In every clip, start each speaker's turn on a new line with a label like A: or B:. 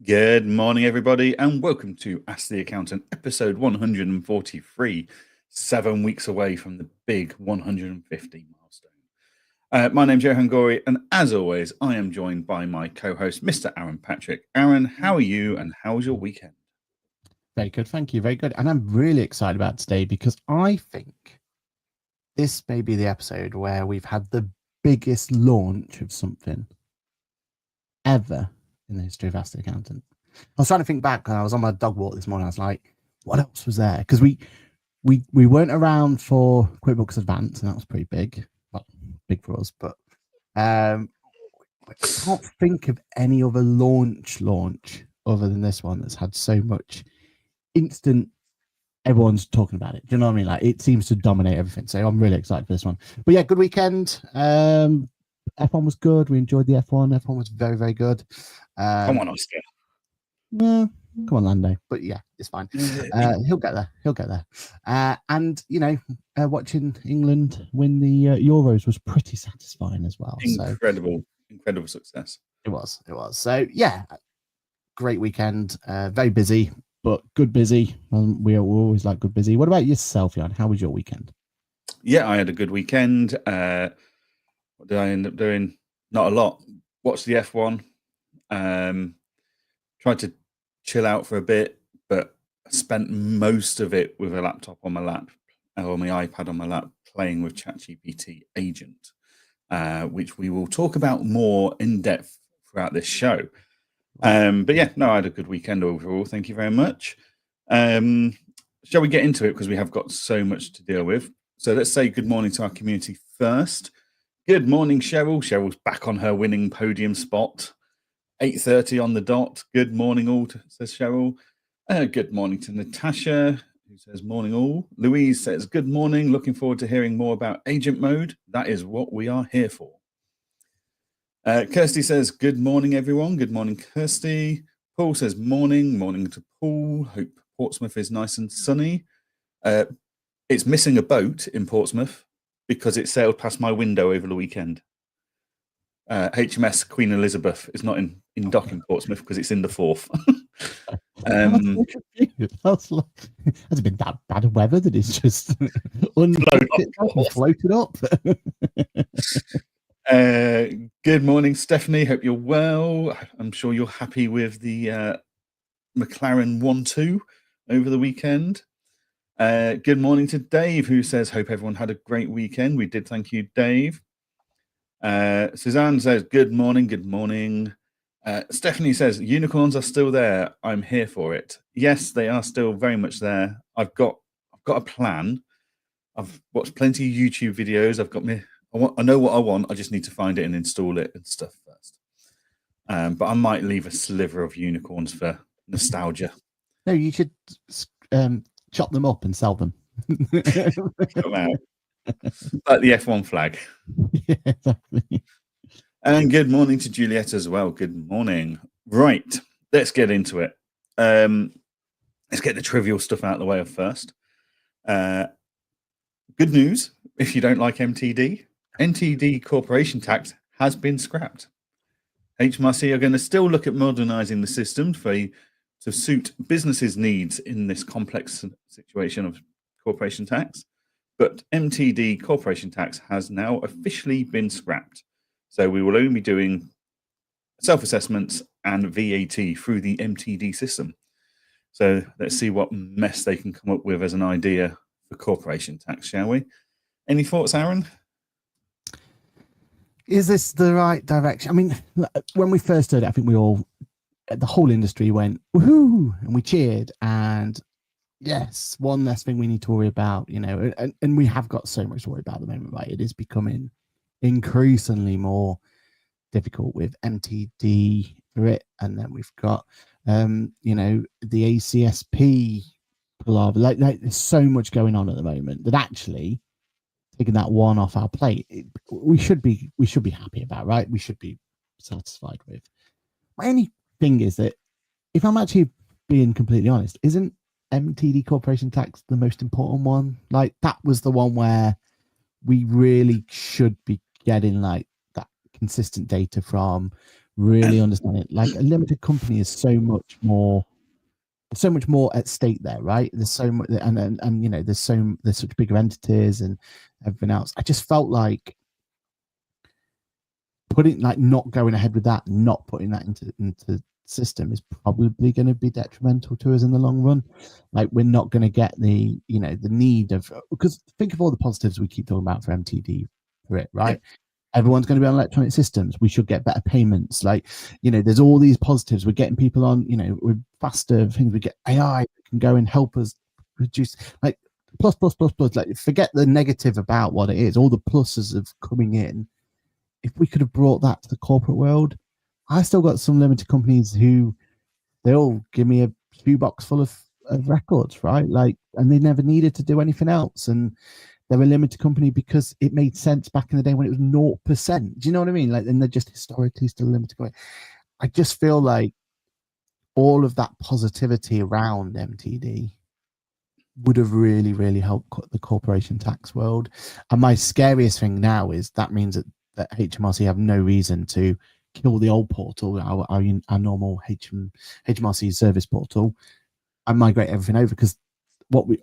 A: Good morning, everybody, and welcome to Ask the Accountant, episode 143, 7 weeks away from the big 150 milestone. My name's Johann, and as always, I am joined by my co-host, Mr. Aaron Patrick. Aaron, how are you, and how was your weekend?
B: Very good, thank you, very good. And I'm really excited about today because I think this may be the episode where we've had the biggest launch of something ever in the history of Ask the Accountant. I was trying to think back when I was on my dog walk this morning. I was like, what else was there? Because we weren't around for QuickBooks Advanced, and that was pretty big. Well, big for us, but I can't think of any other launch other than this one that's had so much instant. Everyone's talking about it. Do you know what I mean? Like, it seems to dominate everything. So I'm really excited for this one. But yeah, good weekend. F1 was good. We enjoyed the F1. F1 was very, very good.
A: Come on, Oscar.
B: No, come on, Lando. But yeah, it's fine. He'll get there. He'll get there. And watching England win the Euros was pretty satisfying as well.
A: Incredible success.
B: It was. So yeah, great weekend. Very busy, but good busy. We always like good busy. What about yourself, Jan? How was your weekend?
A: Yeah, I had a good weekend. What did I end up doing? Not a lot. Watched the F1. Tried to chill out for a bit, but I spent most of it with a laptop on my lap, or my iPad on my lap, playing with ChatGPT Agent, which we will talk about more in depth throughout this show. But yeah, no, I had a good weekend overall. Thank you very much. Shall we get into it? Because we have got so much to deal with. So let's say good morning to our community first. Good morning, Cheryl. Cheryl's back on her winning podium spot. 8:30 on the dot. Good morning, all, says Cheryl. Good morning to Natasha, who says morning, all. Louise says good morning. Looking forward to hearing more about agent mode. That is what we are here for. Kirsty says good morning, everyone. Good morning, Kirsty. Paul says morning to Paul. Hope Portsmouth is nice and sunny. It's missing a boat in Portsmouth because it sailed past my window over the weekend. HMS Queen Elizabeth is not in dock in Portsmouth because it's in the Forth.
B: That's been that bad weather that it's just floated up.
A: Good morning, Stephanie. Hope you're well. I'm sure you're happy with the McLaren 1-2 over the weekend. Good morning to Dave, who says, hope everyone had a great weekend. We did. Thank you, Dave. Suzanne says, good morning. Stephanie says, unicorns are still there. I'm here for it. Yes, they are still very much there. I've got a plan. I've watched plenty of YouTube videos. I know what I want. I just need to find it and install it and stuff first. But I might leave a sliver of unicorns for nostalgia.
B: No, you should chop them up and sell them.
A: Come out. Like the F1 flag.
B: Yeah, exactly.
A: And good morning to Juliet as well. Good morning. Right, let's get into it. Let's get the trivial stuff out of the way first. Good news, if you don't like NTD corporation tax has been scrapped. HMRC are going to still look at modernising the system to suit businesses' needs in this complex situation of corporation tax. But MTD corporation tax has now officially been scrapped. So we will only be doing self-assessments and VAT through the MTD system. So let's see what mess they can come up with as an idea for corporation tax, shall we? Any thoughts, Aaron?
B: Is this the right direction? I mean, when we first heard it, I think the whole industry went, woohoo, and we cheered. And yes, one less thing we need to worry about, and we have got so much to worry about at the moment, right? It is becoming increasingly more difficult with MTD for it, and then we've got the ACSP palaver. Like there's so much going on at the moment that actually taking that one off our plate, we should be happy about, right? We should be satisfied with. My only thing is that, if I'm actually being completely honest, isn't MTD corporation tax the most important one? Like, that was the one where we really should be getting like that consistent data from, really understand it. Like a limited company is so much more at stake there, right? There's so much, and you know, there's such bigger entities and everything else. I just felt like not going ahead with that, not putting that into system is probably going to be detrimental to us in the long run. Like we're not going to get the need of, because think of all the positives we keep talking about for MTD for it, right? Yeah. Everyone's going to be on electronic systems. We should get better payments. Like, there's all these positives. We're getting people on, with faster things. We get AI that can go and help us reduce, like plus. Like forget the negative about what it is. All the pluses of coming in. If we could have brought that to the corporate world, I still got some limited companies who they'll give me a shoebox full of records, right? Like, and they never needed to do anything else. And they're a limited company because it made sense back in the day when it was 0%. Do you know what I mean? Like, and they're just historically still limited company. I just feel like all of that positivity around MTD would have really, really helped the corporation tax world. And my scariest thing now is that means that HMRC have no reason to kill the old portal, our normal HMRC service portal, and migrate everything over, because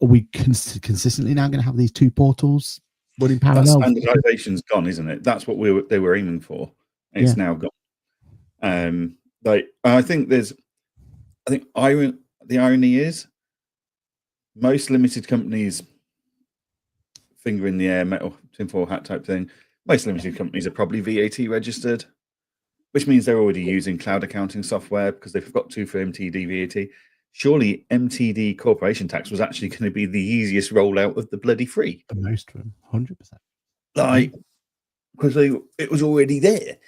B: we consistently now going to have these two portals running parallel.
A: That standardization's gone, isn't it? That's what they were aiming for. It's now gone. Like I think the irony is most limited companies, finger in the air, metal tinfoil hat type thing. Most limited companies are probably VAT registered, which means they're already using cloud accounting software because they've got to for MTD VAT. Surely MTD corporation tax was actually going to be the easiest rollout of the bloody free.
B: The most of them, 100%.
A: Like, because it was already there.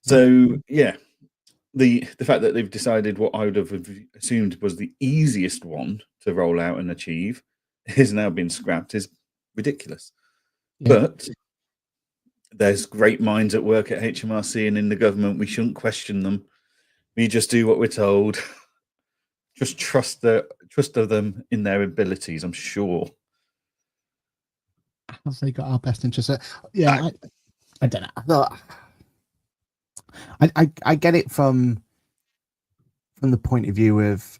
A: So yeah, the fact that they've decided what I would have assumed was the easiest one to roll out and achieve has now been scrapped is ridiculous. Yeah. But there's great minds at work at HMRC and in the government. We shouldn't question them. We just do what we're told. Just trust of them in their abilities, I'm sure.
B: Have they got our best interests? Yeah, I don't know. I get it from the point of view of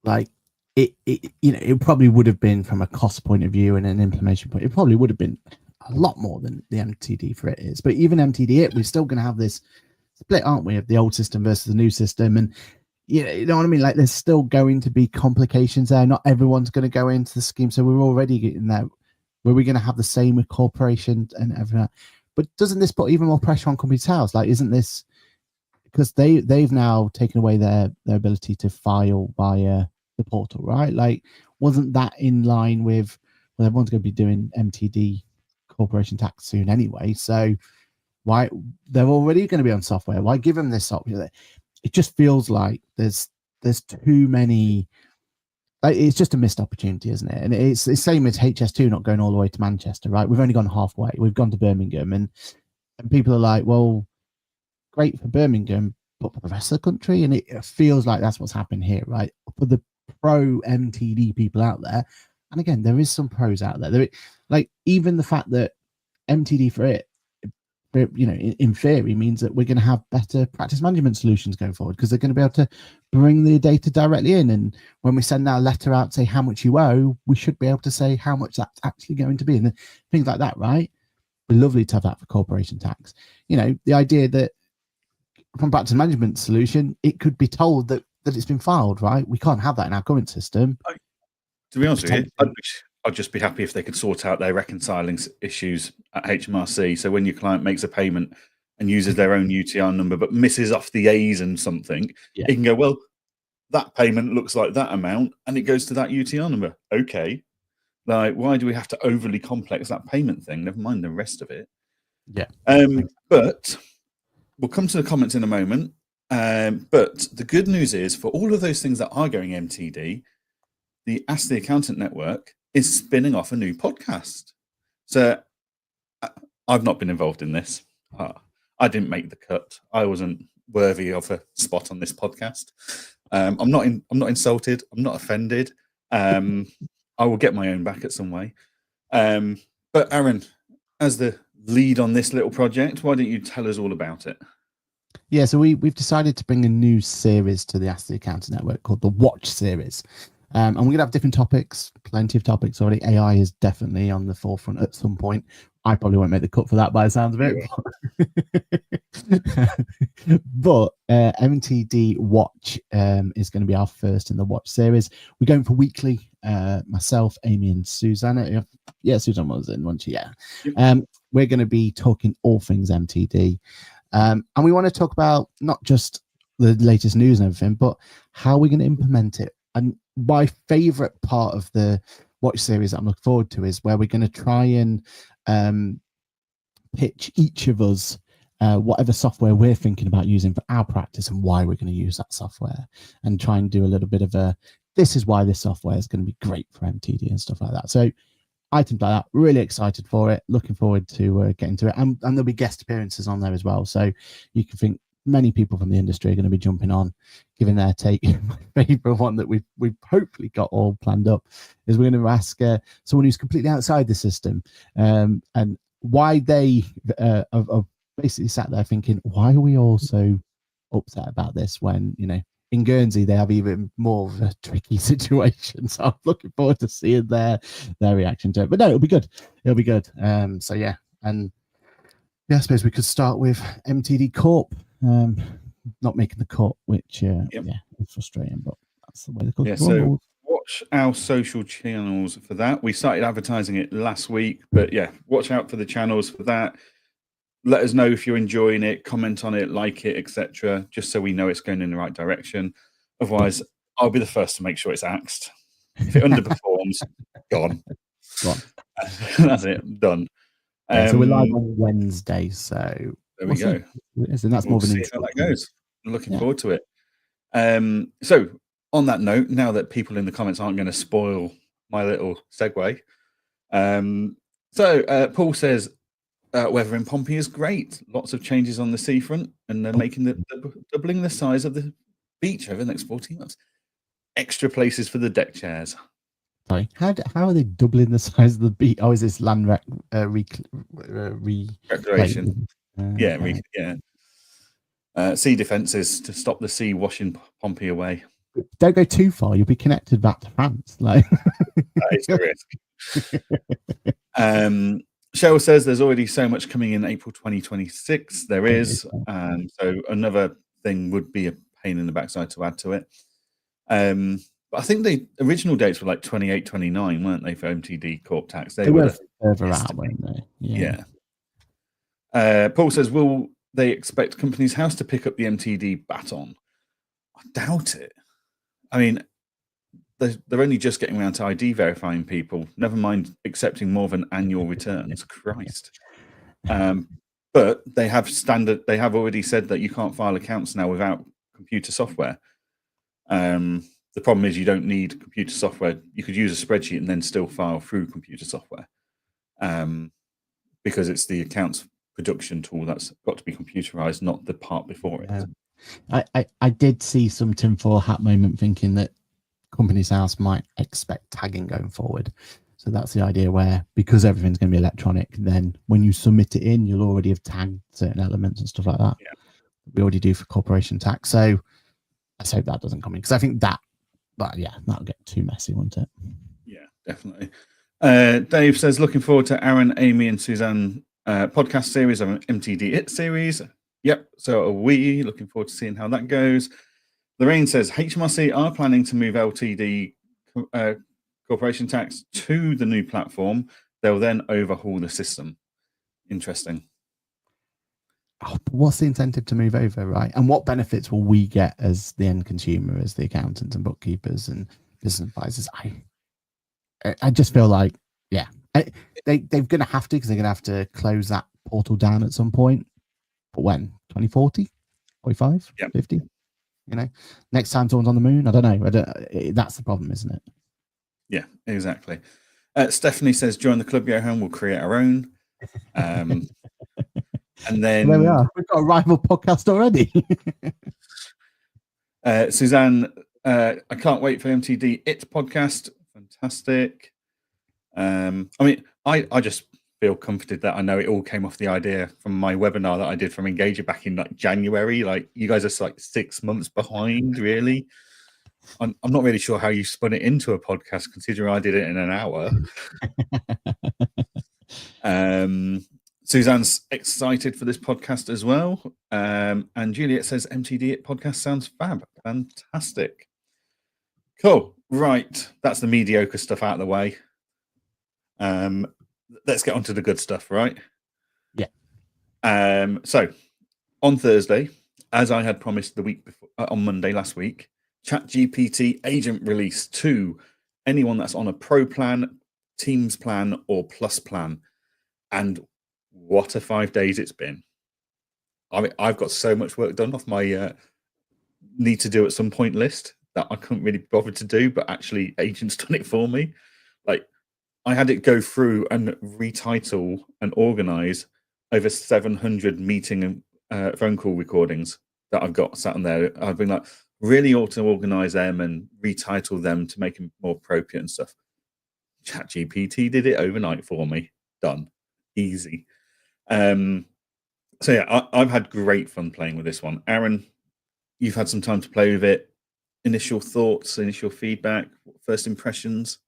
B: like it probably would have been from a cost point of view and an implementation point. It probably would have been a lot more than the MTD for it is. But even MTD we're still going to have this split, aren't we, of the old system versus the new system. And you know what I mean? Like there's still going to be complications there. Not everyone's going to go into the scheme. So we're already getting there. Were we going to have the same with corporation and everything? But doesn't this put even more pressure on companies' house? Like, isn't this because they've now taken away their ability to file via the portal, right? Like, wasn't that in line with, well, everyone's going to be doing MTD corporation tax soon anyway, so why they're already going to be on software? Why give them this option? It just feels like there's too many. Like, it's just a missed opportunity, isn't it? And it's the same as HS2 not going all the way to Manchester, right? We've only gone halfway. We've gone to Birmingham, and people are like, well, great for Birmingham, but for the rest of the country, and it feels like that's what's happened here, right? For the pro MTD people out there, and again, there is some pros out there. Like even the fact that MTD for it, in theory, means that we're going to have better practice management solutions going forward, because they're going to be able to bring the data directly in. And when we send our letter out, say how much you owe, we should be able to say how much that's actually going to be, and things like that, right? We're lovely to have that for corporation tax. The idea that from practice management solution, it could be told that it's been filed, right? We can't have that in our current system.
A: To be honest with you, I'd just be happy if they could sort out their reconciling issues at HMRC. So when your client makes a payment and uses their own UTR number but misses off the A's and something, it can go, well, that payment looks like that amount and it goes to that UTR number. Okay. Like, why do we have to overly complex that payment thing? Never mind the rest of it.
B: Yeah.
A: But we'll come to the comments in a moment. But the good news is, for all of those things that are going MTD, the Ask the Accountant Network is spinning off a new podcast. So I've not been involved in this. I didn't make the cut. I wasn't worthy of a spot on this podcast. I'm not insulted. I'm not offended. I will get my own back at some way. But Aaron, as the lead on this little project, why don't you tell us all about it?
B: Yeah, so we've decided to bring a new series to the Ask the Accountant Network called the Watch series. And we're going to have different topics, plenty of topics already. AI is definitely on the forefront at some point. I probably won't make the cut for that by the sounds of it. But MTD Watch is going to be our first in the Watch series. We're going for weekly. Myself, Amy, and Susanna. Yeah, Susan was in, wasn't she? Yeah.
A: Yep.
B: We're going to be talking all things MTD. And we want to talk about not just the latest news and everything, but how we're going to implement it. And my favorite part of the Watch series that I'm looking forward to is where we're going to try and pitch each of us whatever software we're thinking about using for our practice and why we're going to use that software, and try and do a little bit of a, this is why this software is going to be great for MTD and stuff like that. So items like that, really excited for it, looking forward to getting to it, and there'll be guest appearances on there as well, so you can think many people from the industry are going to be jumping on, giving their take. My favorite one that we've hopefully got all planned up is we're going to ask someone who's completely outside the system, and why they have basically sat there thinking, why are we all so upset about this when, you know, in Guernsey they have even more of a tricky situation. So I'm looking forward to seeing their reaction to it. But no, it'll be good. It'll be good. So yeah, and yeah, I suppose we could start with MTD Corp not making the cut, which yeah, it's frustrating, but that's the way the cookie
A: so watch our social channels for that. We started advertising it last week, but yeah, watch out for the channels for that. Let us know if you're enjoying it, comment on it, like it, etc., just so we know it's going in the right direction. Otherwise, I'll be the first to make sure it's axed. If it underperforms, gone. That's it, done.
B: So we're live on Wednesday, so
A: there we go.
B: And that's more of an
A: see how that goes. I'm looking forward to it. So on that note, now that people in the comments aren't going to spoil my little segue, Paul says, weather in Pompey is great. Lots of changes on the seafront, and they're making doubling the size of the beach over the next 14 months. Extra places for the deck chairs.
B: Sorry, how are they doubling the size of the beach? Oh, is this land
A: recreation? Sea defences to stop the sea washing Pompey away.
B: Don't go too far; you'll be connected back to France. Like
A: that is the risk. Cheryl says there's already so much coming in April 2026. There is. So another thing would be a pain in the backside to add to it. But I think the original dates were like 28, 29, weren't they, for MTD Corp Tax?
B: They were further out, weren't they?
A: Yeah. Paul says, will they expect Companies House to pick up the MTD baton? I doubt it. I mean, they're only just getting around to ID verifying people, never mind accepting more than annual returns. Christ. But they have already said that you can't file accounts now without computer software. The problem is you don't need computer software. You could use a spreadsheet and then still file through computer software, because it's the accounts production tool that's got to be computerized, not the part before it.
B: I did see some tinfoil hat moment thinking that Companies House might expect tagging going forward. So that's the idea, where because everything's going to be electronic, then when you submit it in, you'll already have tagged certain elements and stuff like that.
A: Yeah.
B: We already do for corporation tax. So I hope that doesn't come in, because I think that'll get too messy, won't it?
A: Yeah, definitely. Dave says, looking forward to Aaron, Amy, and Suzanne podcast series of MTD It series. Yep, so are we. Looking forward to seeing how that goes. Lorraine says, HMRC are planning to move LTD corporation tax to the new platform. They'll then overhaul the system. Interesting.
B: Oh, but what's the incentive to move over, right? And what benefits will we get as the end consumer, as the accountants and bookkeepers and business advisors? I just feel like, they're going to have to, because they're going to have to close that portal down at some point. But when? 2040? 45? 50? You know, next time someone's on the moon? I don't know. That's the problem, isn't it?
A: Yeah, exactly. Stephanie says, join the club, Johann. We'll create our own. And then
B: there we are. We've got a rival podcast already.
A: Suzanne, I can't wait for MTD It podcast. Fantastic. I mean, I just feel comforted that I know it all came off the idea from my webinar that I did from Engager back in like January. Like, you guys are like 6 months behind, really. I'm not really sure how you spun it into a podcast, considering I did it in an hour. Suzanne's excited for this podcast as well. And Juliet says MTD podcast sounds fab. Fantastic. Cool. Right. That's the mediocre stuff out of the way. Let's get on to the good stuff, right?
B: Yeah.
A: So on Thursday, as I had promised the week before, on Monday last week, ChatGPT agent release to anyone that's on a pro plan, Teams plan, or plus plan. And what a 5 days it's been. I mean, I've got so much work done off my need to do at some point list that I couldn't really bother to do, but actually agent's done it for me. Like, I had it go through and retitle and organize over 700 meeting and phone call recordings that I've got sat on there. I've been like, really ought to organize them and retitle them to make them more appropriate and stuff. ChatGPT did it overnight for me. Done. Easy. So yeah, I've had great fun playing with this one. Aaron, you've had some time to play with it. Initial thoughts, initial feedback, first impressions?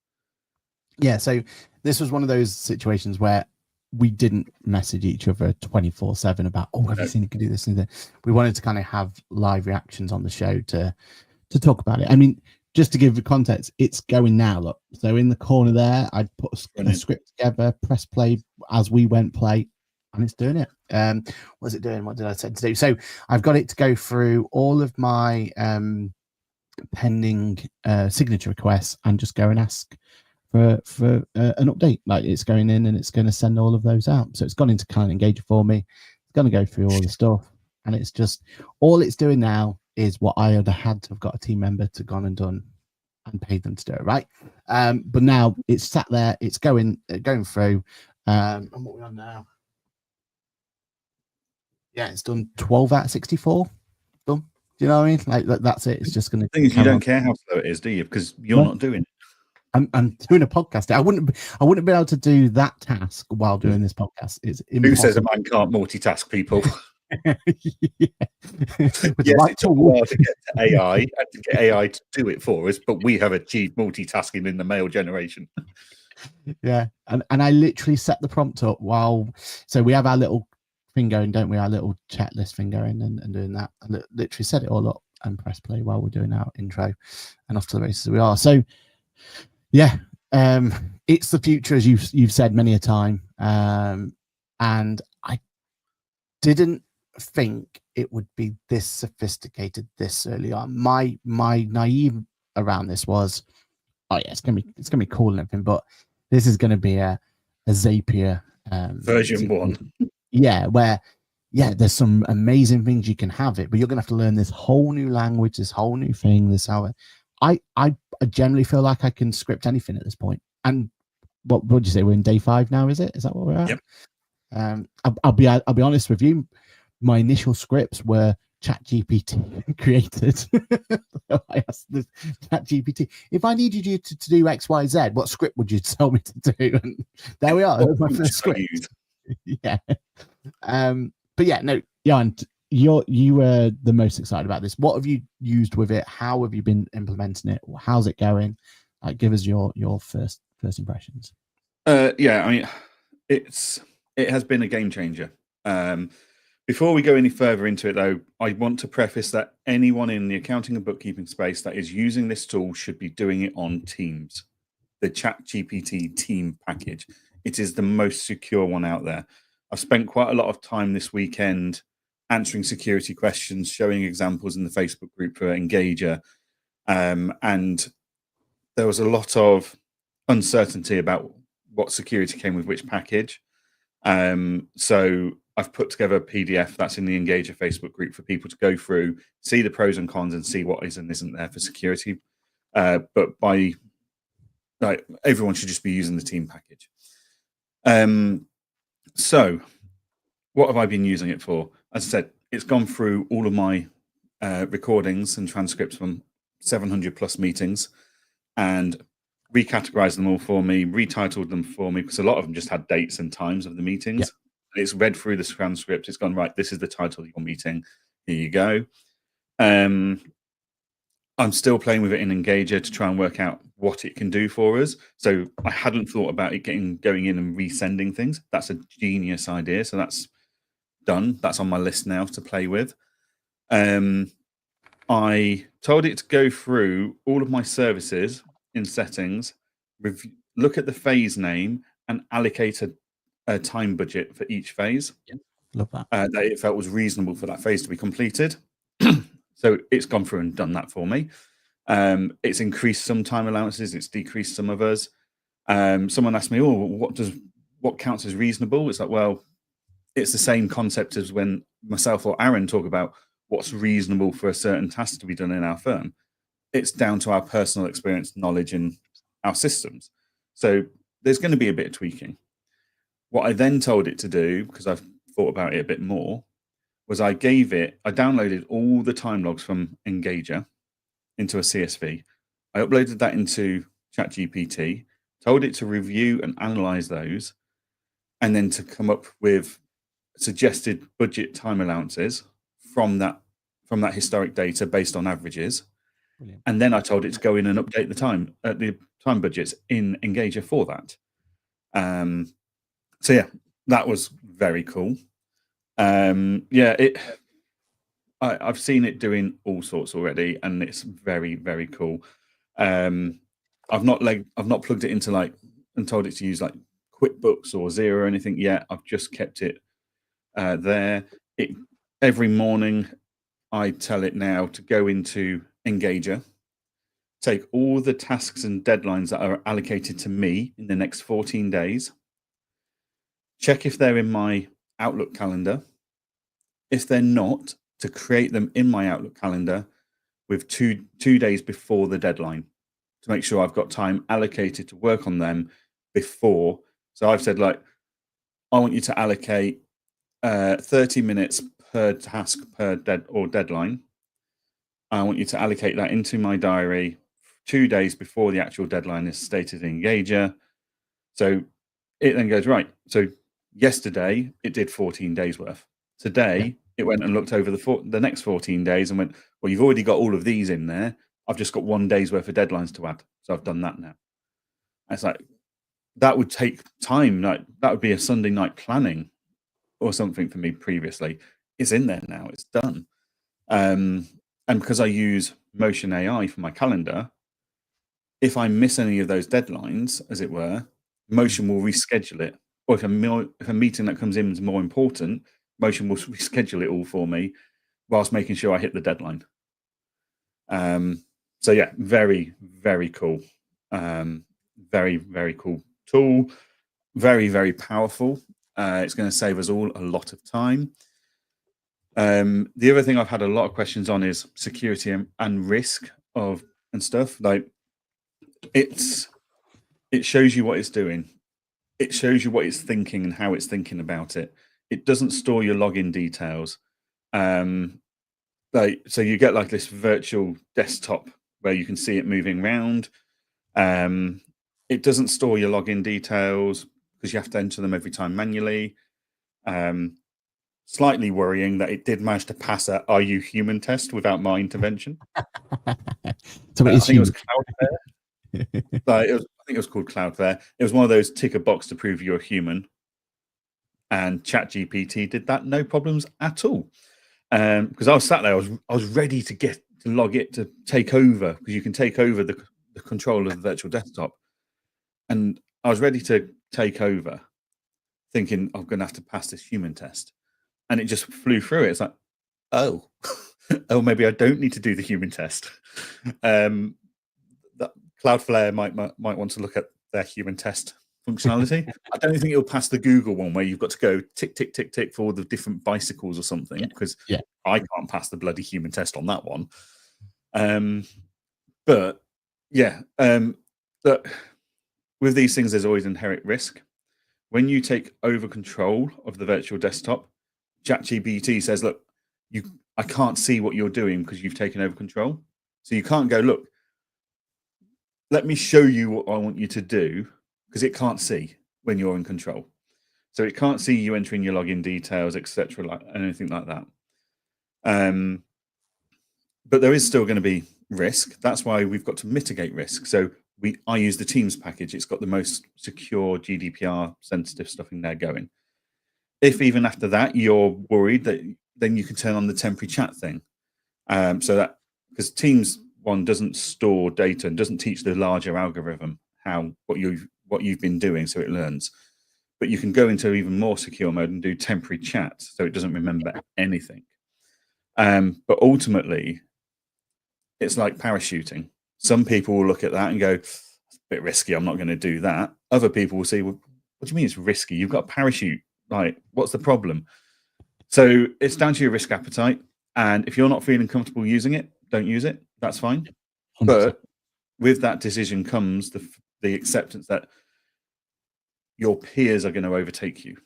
B: Yeah, so this was one of those situations where we didn't message each other 24/7 about, oh, have you seen it, can do this and that. We wanted to kind of have live reactions on the show to talk about it. I mean, just to give the context, it's going now. Look, so in the corner there, I put a script together, press play as we went play, and it's doing it. What's it doing? What did I say to do? So I've got it to go through all of my pending signature requests and just go and ask for an update. Like, it's going in and it's going to send all of those out. So it's gone into Client Engager for me. It's going to go through all the stuff, and it's just all it's doing now is what I would have had to have got a team member to gone and done and paid them to do it, right? But now it's sat there, it's going through. And what we're on now? Yeah, it's done 12 out of 64. Done. Do you know what I mean? Like, that's it. It's just going to.
A: The thing is, you don't care how slow it is, do you? Because you're not doing it. I'm
B: doing a podcast. I wouldn't be able to do that task while doing this podcast. It's impossible.
A: Who says a man can't multitask, people?
B: Yeah.
A: Yes, it took a while to get to AI and to get AI to do it for us, but we have achieved multitasking in the male generation.
B: Yeah, and I literally set the prompt up so we have our little thing going, don't we? Our little chat list thing going and doing that. I literally set it all up and press play while we're doing our intro, and off to the races we are. So yeah, it's the future, as you've said many a time, and I didn't think it would be this sophisticated this early on. My naive around this was, oh yeah, it's gonna be cool and everything, but this is gonna be a Zapier
A: version 1.
B: Yeah, where there's some amazing things you can have it, but you're gonna have to learn this whole new language, this whole new thing, this how I generally feel like I can script anything at this point. And what would you say? We're in day 5 now, is it? Is that what we're at?
A: Yep.
B: I'll be honest with you. My initial scripts were ChatGPT created. So I asked this ChatGPT, if I needed you to do X, Y, Z, what script would you tell me to do? And there we are. That was my first script. Yeah. But yeah, no, Jan, you were the most excited about this. What have you used with it? How have you been implementing it? How's it going? Give us your first impressions.
A: Yeah, I mean, it has been a game changer. Before we go any further into it, though, I want to preface that anyone in the accounting and bookkeeping space that is using this tool should be doing it on Teams, the ChatGPT team package. It is the most secure one out there. I've spent quite a lot of time this weekend answering security questions, showing examples in the Facebook group for Engager, and there was a lot of uncertainty about what security came with which package. So I've put together a PDF that's in the Engager Facebook group for people to go through, see the pros and cons, and see what is and isn't there for security. But everyone should just be using the team package. So what have I been using it for? As I said, it's gone through all of my recordings and transcripts from 700 plus meetings, and recategorized them all for me, retitled them for me, because a lot of them just had dates and times of the meetings.
B: Yeah.
A: And it's read through the transcript. It's gone, right, this is the title of your meeting. Here you go. I'm still playing with it in Engager to try and work out what it can do for us. So I hadn't thought about it going in and resending things. That's a genius idea. So that's done. That's on my list now to play with. I told it to go through all of my services in settings, look at the phase name, and allocate a time budget for each phase.
B: Yeah. Love that.
A: That it felt was reasonable for that phase to be completed. So it's gone through and done that for me. It's increased some time allowances. It's decreased some of us. Someone asked me, what counts as reasonable? It's like, well, it's the same concept as when myself or Aaron talk about what's reasonable for a certain task to be done in our firm. It's down to our personal experience, knowledge, and our systems. So there's going to be a bit of tweaking. What I then told it to do, because I've thought about it a bit more, was I downloaded all the time logs from Engager into a CSV. I uploaded that into ChatGPT, told it to review and analyze those, and then to come up with suggested budget time allowances from that historic data based on averages. Brilliant. And then I told it to go in and update the time budgets in Engager for that. So yeah, that was very cool. I've seen it doing all sorts already, and it's very, very cool. I've not plugged it into and told it to use like QuickBooks or Xero or anything yet. I've just kept it there. Every morning I tell it now to go into Engager, take all the tasks and deadlines that are allocated to me in the next 14 days, check if they're in my Outlook calendar. If they're not, to create them in my Outlook calendar with two days before the deadline to make sure I've got time allocated to work on them before. So I've said, I want you to allocate 30 minutes per task per deadline. I want you to allocate that into my diary 2 days before the actual deadline is stated in Engager. So it then goes, right, so yesterday it did 14 days worth. Today it went and looked over the next 14 days and went, well, you've already got all of these in there. I've just got 1 day's worth of deadlines to add. So I've done that now. And it's like, that would take time. That would be a Sunday night planning or something for me previously. It's in there now. It's done. And because I use Motion AI for my calendar, if I miss any of those deadlines, as it were, Motion will reschedule it. Or if a meeting that comes in is more important, Motion will reschedule it all for me whilst making sure I hit the deadline. So yeah, very, very cool. Very, very cool tool. Very, very powerful. It's going to save us all a lot of time. The other thing I've had a lot of questions on is security and risk and stuff. Like it shows you what it's doing. It shows you what it's thinking and how it's thinking about it. It doesn't store your login details. So you get like this virtual desktop where you can see it moving around. It doesn't store your login details because you have to enter them every time manually. Slightly worrying that it did manage to pass a "Are you human?" test without my intervention.
B: So
A: I think it was Cloudflare. I think it was called Cloudflare. It was one of those tick a box to prove you're human. And ChatGPT did that, no problems at all. Because I was sat there, I was ready to log it to take over, because you can take over the control of the virtual desktop. And I was ready to take over, thinking I'm going to have to pass this human test. And it just flew through it. It's like, oh, maybe I don't need to do the human test. That Cloudflare might want to look at their human test functionality. I don't think it'll pass the Google one where you've got to go tick, tick, tick, tick for all the different bicycles or something, because I can't pass the bloody human test on that one. But yeah, look, with these things, there's always inherent risk. When you take over control of the virtual desktop, ChatGPT says, look, I can't see what you're doing because you've taken over control. So you can't go, look, let me show you what I want you to do, because it can't see when you're in control. So it can't see you entering your login details, etc., like anything like that. But there is still going to be risk. That's why we've got to mitigate risk. So I use the Teams package. It's got the most secure GDPR sensitive stuff in there going. If even after that you're worried, that then you can turn on the temporary chat thing. So that, because Teams one doesn't store data and doesn't teach the larger algorithm what you've been doing, so it learns. But you can go into even more secure mode and do temporary chat, so it doesn't remember anything. But ultimately, it's like parachuting. Some people will look at that and go, "It's a bit risky. I'm not going to do that." Other people will say, "Well, what do you mean it's risky? You've got a parachute. Like, what's the problem?" So it's down to your risk appetite. And if you're not feeling comfortable using it, don't use it. That's fine.
B: 100%.
A: But with that decision comes the acceptance that your peers are going to overtake you.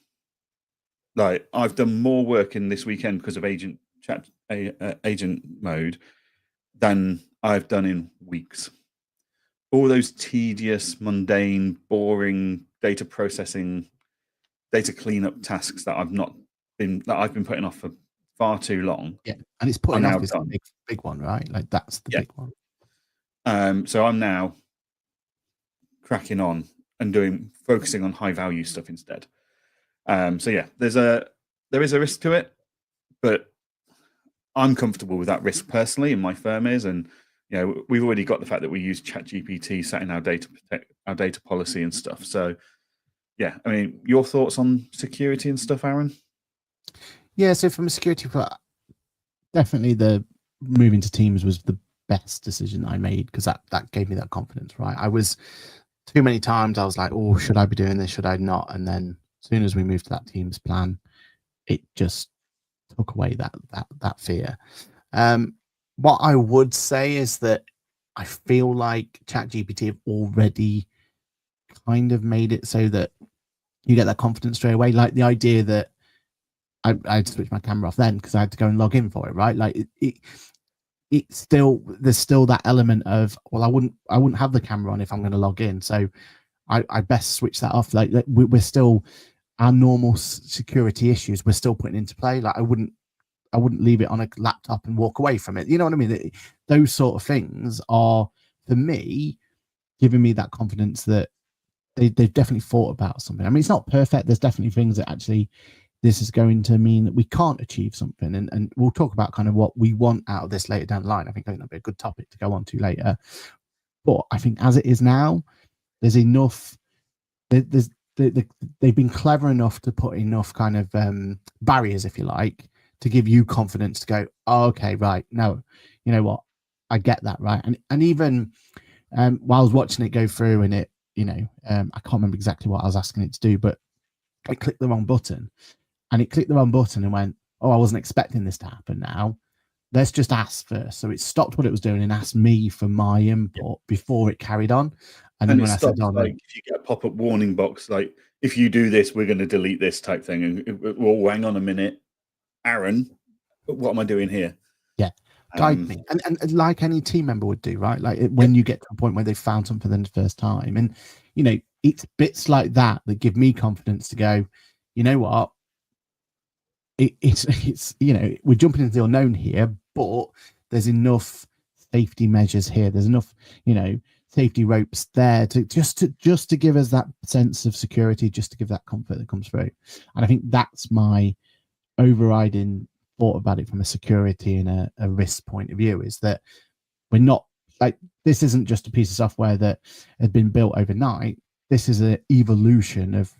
A: Like, I've done more work in this weekend because of agent mode than I've done in weeks. All those tedious, mundane, boring data processing, data cleanup tasks that I've been putting off for far too long.
B: Yeah, and it's putting off is a big one, right? Like, that's the big one.
A: So I'm now cracking on and focusing on high value stuff instead. So yeah, there is a risk to it, but I'm comfortable with that risk personally, and my firm is. And we've already got the fact that we use ChatGPT, setting our data policy and stuff. So yeah, I mean, your thoughts on security and stuff, Aaron?
B: Yeah, so from a security point, definitely the moving to Teams was the best decision I made, because that gave me that confidence, right? I was too many times I was like, oh, should I be doing this? Should I not? And then as soon as we moved to that Teams plan, it just took away that fear. What I would say is that I feel like ChatGPT have already kind of made it so that you get that confidence straight away. Like the idea that I had to switch my camera off then because I had to go and log in for it, right? Like it's still, there's still that element of, well, I wouldn't have the camera on if I'm going to log in, so I best switch that off. Like we're still, our normal security issues we're still putting into play. Like I wouldn't leave it on a laptop and walk away from it. You know what I mean? Those sort of things are, for me, giving me that confidence that they've definitely thought about something. I mean, it's not perfect. There's definitely things that actually this is going to mean that we can't achieve something. And we'll talk about kind of what we want out of this later down the line. I think that'll be a good topic to go on to later. But I think as it is now, there's enough, they've been clever enough to put enough kind of barriers, if you like, to give you confidence to go, oh, okay, right, no, you know what, I get that, right? And even while I was watching it go through, and it, I can't remember exactly what I was asking it to do, but I clicked the wrong button, and it clicked the wrong button and went, oh, I wasn't expecting this to happen now. Let's just ask first. So it stopped what it was doing and asked me for my input before it carried on. And then when I said,
A: like, if you get a pop-up warning box, like, if you do this, we're going to delete this type thing. And well, hang on a minute, Aaron, what am I doing here?
B: Yeah, guide me. And like any team member would do, right? Like when you get to a point where they found something for the first time. And, it's bits like that that give me confidence to go, you know what? It's we're jumping into the unknown here, but there's enough safety measures here. There's enough, safety ropes there to just to give us that sense of security, just to give that comfort that comes through. And I think that's my overriding thought about it from a security and a risk point of view, is that we're not, like, this isn't just a piece of software that had been built overnight. This is an evolution of,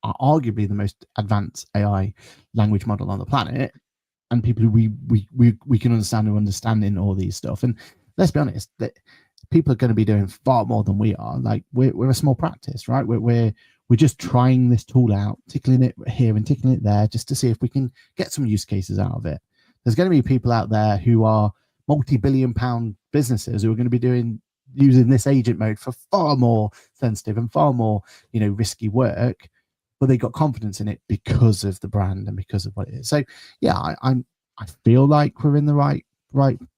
B: arguably the most advanced AI language model on the planet, and people who we can understand are understanding all these stuff. And let's be honest, that people are going to be doing far more than we are. Like we're a small practice, right? We're just trying this tool out, tickling it here and tickling it there, just to see if we can get some use cases out of it. There's going to be people out there who are multi-billion-pound businesses who are going to be using this agent mode for far more sensitive and far more, risky work, but they got confidence in it because of the brand and because of what it is. So yeah, I feel like we're in the right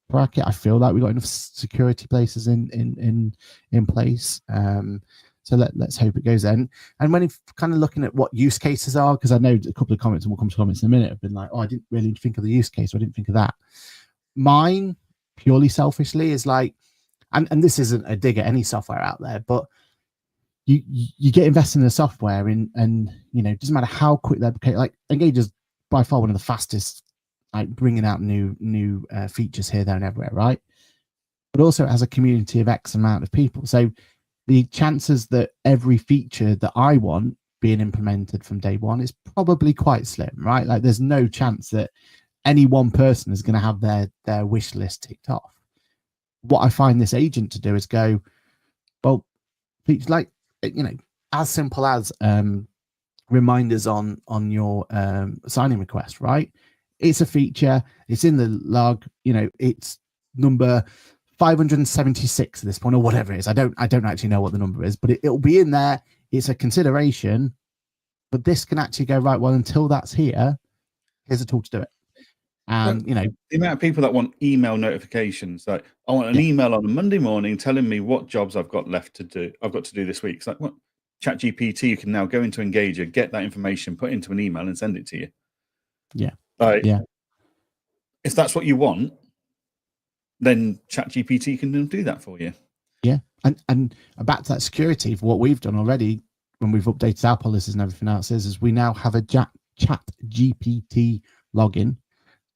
B: bracket. I feel like we got enough security places in place. So let's hope it goes in. And when you're kind of looking at what use cases are, because I know a couple of comments, and we'll come to comments in a minute, have been like, oh, I didn't really think of the use case, or I didn't think of that. Mine, purely selfishly, is like, and this isn't a dig at any software out there, but you get invested in the software, and you know, it doesn't matter how quick they're like Engage is by far one of the fastest, like bringing out new features here, there, and everywhere, right? But also it has a community of X amount of people, so the chances that every feature that I want being implemented from day one is probably quite slim, right? Like there's no chance that any one person is going to have their wish list ticked off. What I find this agent to do is go, well, like, you know, as simple as reminders on your signing request, right? It's a feature, it's in the log, you know, it's number 576 at this point, or whatever it is. I don't actually know what the number is, but it'll be in there. It's a consideration, but this can actually go, right, well, until that's here, here's a tool to do it. And you know,
A: the amount of people that want email notifications, like I want an email on a Monday morning telling me what jobs I've got left to do. I've got to do this week. It's like, what? ChatGPT, you can now go into Engager, get that information, put into an email, and send it to you.
B: Yeah.
A: Like, yeah. If that's what you want, then ChatGPT can do that for you.
B: Yeah, and back to that security, for what we've done already when we've updated our policies and everything else is we now have a ChatGPT login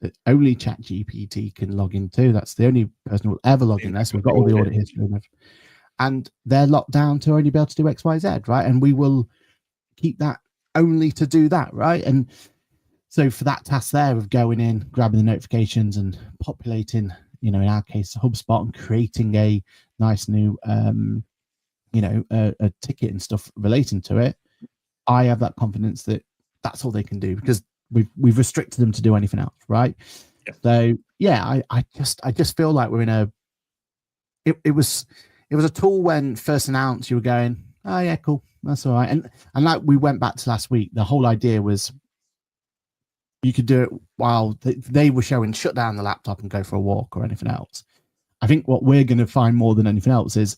B: that only ChatGPT can log into. That's the only person who will ever log in there. So we've got all the audit history, and they're locked down to only be able to do X, Y, Z, right? And we will keep that only to do that, right? And so for that task there of going in, grabbing the notifications and populating, you know, in our case, HubSpot, and creating a nice new, you know, a ticket and stuff relating to it, I have that confidence that that's all they can do, because we've restricted them to do anything else, right? Yeah. So yeah, I just feel like we're in a. It was a tool when first announced. You were going, oh yeah, cool, that's all right, and like we went back to last week. The whole idea was you could do it while they were showing shut down the laptop and go for a walk or anything else. I think what we're going to find more than anything else is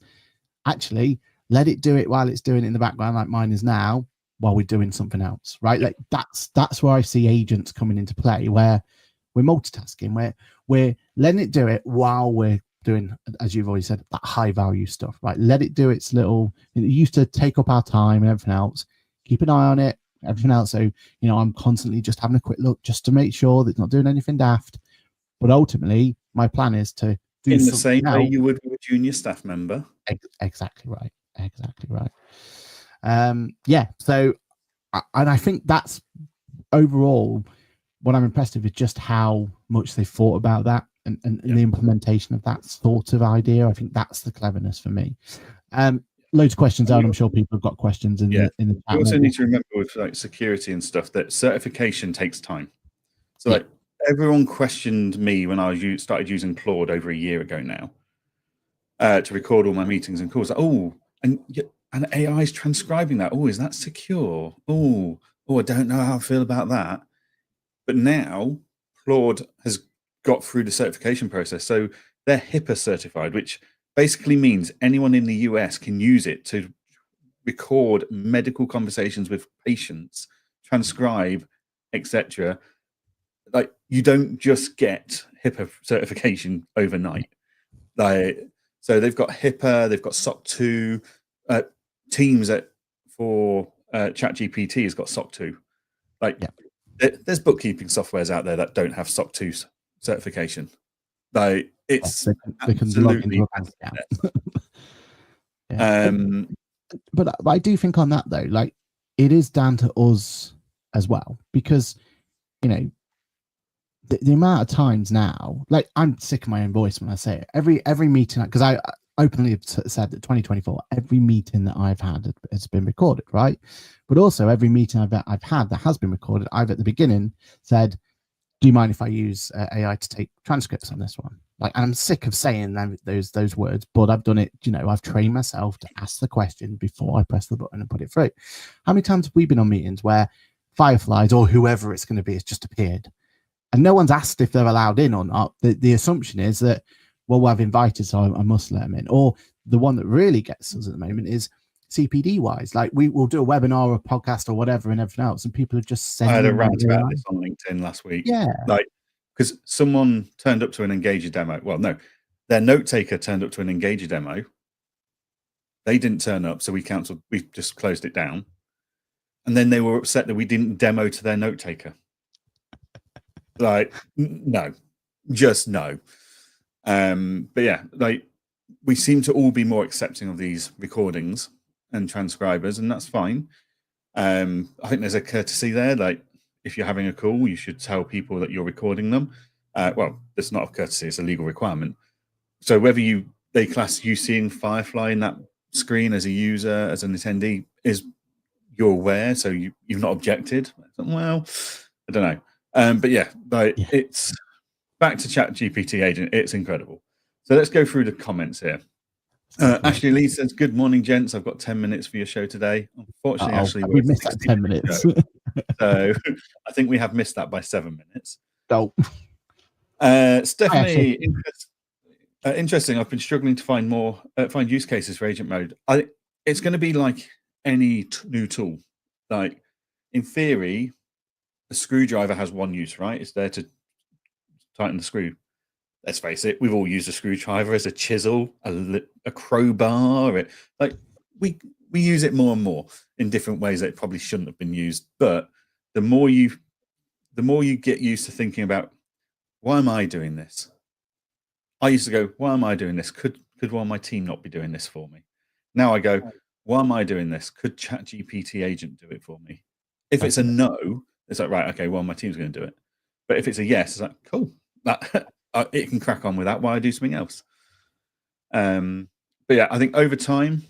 B: actually let it do it while it's doing it in the background, like mine is now, while we're doing something else, right? Like that's where I see agents coming into play, where we're multitasking, where we're letting it do it while we're doing, as you've already said, that high value stuff, right? Let it do its little, it used to take up our time and everything else. Keep an eye on it, everything else. So, you know, I'm constantly just having a quick look just to make sure that it's not doing anything daft. But ultimately, my plan is to do
A: in the same way you would with a junior staff member.
B: Exactly right. Exactly right. Yeah. So, and I think that's overall what I'm impressed with is just how much they thought about that and the implementation of that sort of idea. I think that's the cleverness for me. Loads of questions out. I'm sure people have got questions in the chat.
A: You also need to remember with like security and stuff that certification takes time. So like everyone questioned me when I started using Claude over a year ago now to record all my meetings and calls. Like, oh, and AI is transcribing that. Oh, is that secure? Oh, I don't know how I feel about that. But now Claude has got through the certification process. So they're HIPAA certified, which basically means anyone in the US can use it to record medical conversations with patients, transcribe, etc. Like you don't just get HIPAA certification overnight. Like, so they've got HIPAA, they've got SOC 2. Teams for ChatGPT has got SOC 2. Like there's bookkeeping softwares out there that don't have SOC 2 certification. Like it's absolutely
B: but I do think on that though, like it is down to us as well, because you know the amount of times now, like I'm sick of my own voice when I say it. Every meeting, because I openly have said that 2024, every meeting that I've had has been recorded, right? But also every meeting I've had that has been recorded, I've at the beginning said, do you mind if I use AI to take transcripts on this one? Like, and I'm sick of saying those words, but I've done it. You know, I've trained myself to ask the question before I press the button and put it through. How many times have we been on meetings where Fireflies or whoever it's going to be has just appeared, and no one's asked if they're allowed in or not. The assumption is that, well, I've invited, so I must let them in. Or the one that really gets us at the moment is CPD wise. Like we will do a webinar or a podcast or whatever and everything else, and people are just
A: I
B: sending.
A: had a rant about this on LinkedIn last week.
B: Yeah,
A: like because someone turned up to an Engager demo. Well, no, their note taker turned up to an Engager demo. They didn't turn up, so we cancelled. We just closed it down, and then they were upset that we didn't demo to their note taker. Like, no, just no. But yeah, like we seem to all be more accepting of these recordings and transcribers, and that's fine. I think there's a courtesy there. Like, if you're having a call, you should tell people that you're recording them. Well, it's not a courtesy; it's a legal requirement. So whether they class you seeing Firefly in that screen as a user, as an attendee, is you're aware, so you've not objected. Well, I don't know. But yeah, it's back to ChatGPT agent. It's incredible. So let's go through the comments here. Ashley Lee says, "Good morning, gents. I've got 10 minutes for your show today." Unfortunately, Ashley,
B: we missed that 10 minutes.
A: So I think we have missed that by 7 minutes.
B: Oh.
A: Stephanie, interesting. I've been struggling to find use cases for agent mode. It's going to be like any new tool. Like, in theory, a screwdriver has one use, right? It's there to tighten the screw. Let's face it, we've all used a screwdriver as a chisel, a crowbar. We use it more and more in different ways that it probably shouldn't have been used. But the more you get used to thinking about, why am I doing this? I used to go, why am I doing this? Could one of my team not be doing this for me? Now I go, why am I doing this? Could ChatGPT agent do it for me? If it's a no, it's like, right, okay, well, my team's going to do it. But if it's a yes, it's like, cool. It can crack on with that while I do something else. But yeah, I think over time,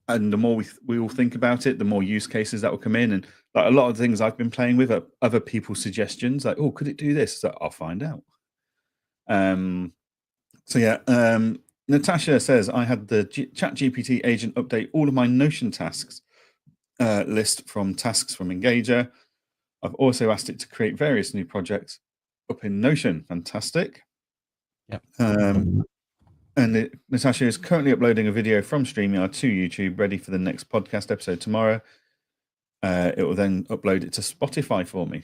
A: and the more we all think about it, the more use cases that will come in. And like a lot of things I've been playing with are other people's suggestions. Like, oh, could it do this? So I'll find out. So yeah, Natasha says, I had the ChatGPT agent update all of my Notion tasks list from tasks from Engager. I've also asked it to create various new projects up in Notion. Fantastic.
B: Yep.
A: And Natasha is currently uploading a video from StreamYard to YouTube, ready for the next podcast episode tomorrow. It will then upload it to Spotify for me.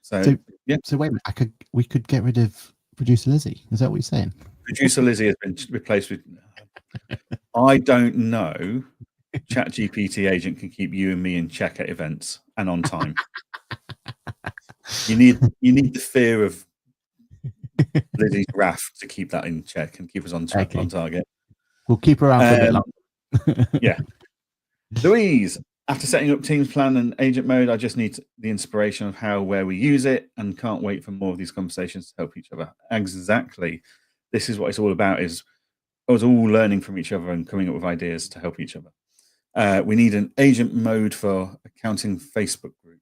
A: So yeah.
B: So wait a minute, we could get rid of Producer Lizzie. Is that what you're saying?
A: Producer Lizzie has been replaced with. I don't know. ChatGPT agent can keep you and me in check at events and on time. You need the fear of Lizzie's wrath to keep that in check and keep us on target.
B: We'll keep her around for a bit longer.
A: Yeah. Louise, after setting up Teams plan and agent mode, I just need the inspiration of where we use it, and can't wait for more of these conversations to help each other. Exactly. This is what it's all about, is us all learning from each other and coming up with ideas to help each other. We need an agent mode for accounting Facebook group.